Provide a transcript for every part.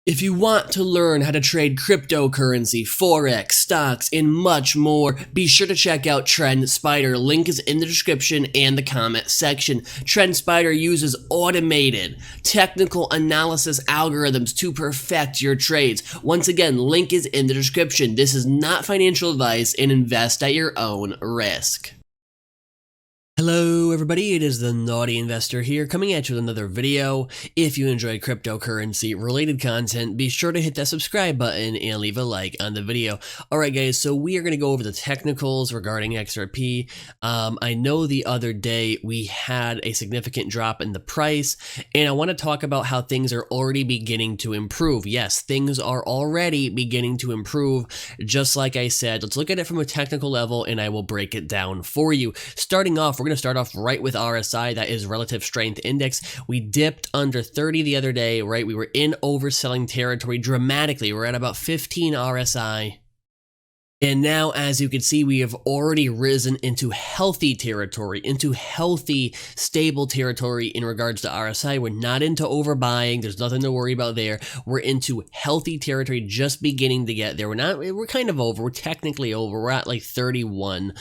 If you want to learn how to trade cryptocurrency, forex, stocks, and much more, be sure to check out TrendSpider. Link is in the description and the comment section. TrendSpider uses automated technical analysis algorithms to perfect your trades. Once again, link is in the description. This is not financial advice and invest at your own risk. Hello everybody, it is the Naughty Investor here, coming at you with another video. If you enjoy cryptocurrency related content, be sure to hit that subscribe button and leave a like on the video. Alright guys, so we are going to go over the technicals regarding XRP. I know the other day we had a significant drop in the price, and I want to talk about how things are already beginning to improve. Yes, things are already beginning to improve, just like I said. Let's look at it from a technical level and I will break it down for you. Starting off, we're going to start off right with RSI, that is Relative Strength Index. We dipped under 30 the other day, right? We were in overselling territory dramatically. We're at about 15 RSI. And now, as you can see, we have already risen into healthy territory, into healthy, stable territory in regards to RSI. We're not into overbuying. There's nothing to worry about there. We're into healthy territory, just beginning to get there. We're kind of over. We're technically over. We're at like 31.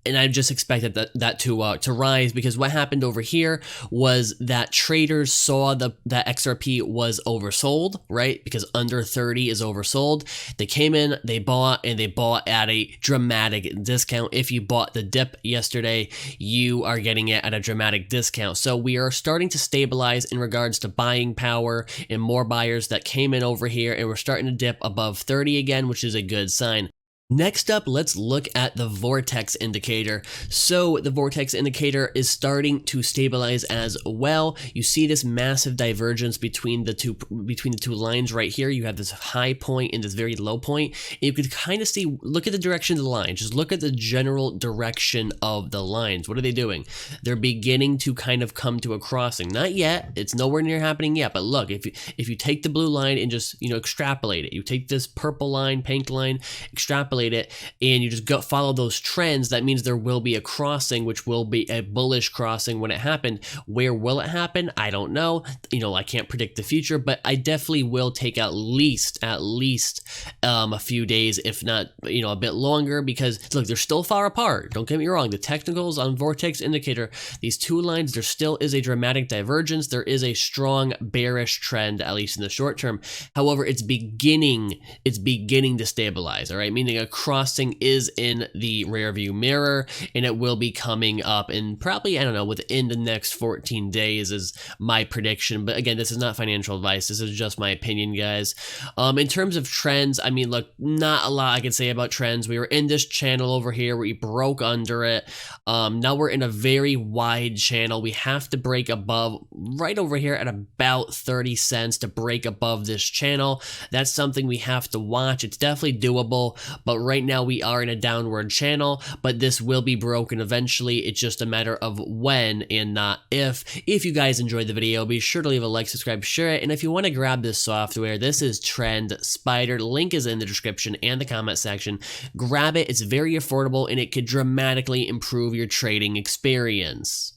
And I just expected that to rise, because what happened over here was that traders saw that XRP was oversold, right? Because under 30 is oversold. They came in, they bought, and they bought at a dramatic discount. If you bought the dip yesterday, you are getting it at a dramatic discount. So we are starting to stabilize in regards to buying power and more buyers that came in over here, and we're starting to dip above 30 again, which is a good sign. Next up, let's look at the Vortex indicator. So the Vortex indicator is starting to stabilize as well. You see this massive divergence between the two lines right here. You have this high point and this very low point. And you can kind of see, look at the direction of the line. Just look at the general direction of the lines. What are they doing? They're beginning to kind of come to a crossing. Not yet. It's nowhere near happening yet. But look, if you take the blue line and just, extrapolate it. You take this purple line, pink line, extrapolate it, and you just follow those trends, that means there will be a crossing, which will be a bullish crossing when it happened. Where will it happen? I don't know. I can't predict the future, but I definitely will take at least a few days, if not a bit longer, because look, they're still far apart. Don't get me wrong. The technicals on Vortex indicator, these two lines, there still is a dramatic divergence. There is a strong bearish trend, at least in the short term. However, it's beginning to stabilize. All right, meaning a crossing is in the rear view mirror, and it will be coming up in probably, I don't know, within the next 14 days is my prediction. But again, this is not financial advice. This is just my opinion, guys. In terms of trends, I mean, look, not a lot I can say about trends. We were in this channel over here. We broke under it. Now we're in a very wide channel. We have to break above right over here at about 30 cents to break above this channel. That's something we have to watch. It's definitely doable, but right now we are in a downward channel, but this will be broken eventually. It's just a matter of when and not if. If you guys enjoyed the video, be sure to leave a like, subscribe, share it, and if you want to grab this software, this is TrendSpider. Link is in the description and the comment section. Grab it. It's very affordable, and it could dramatically improve your trading experience.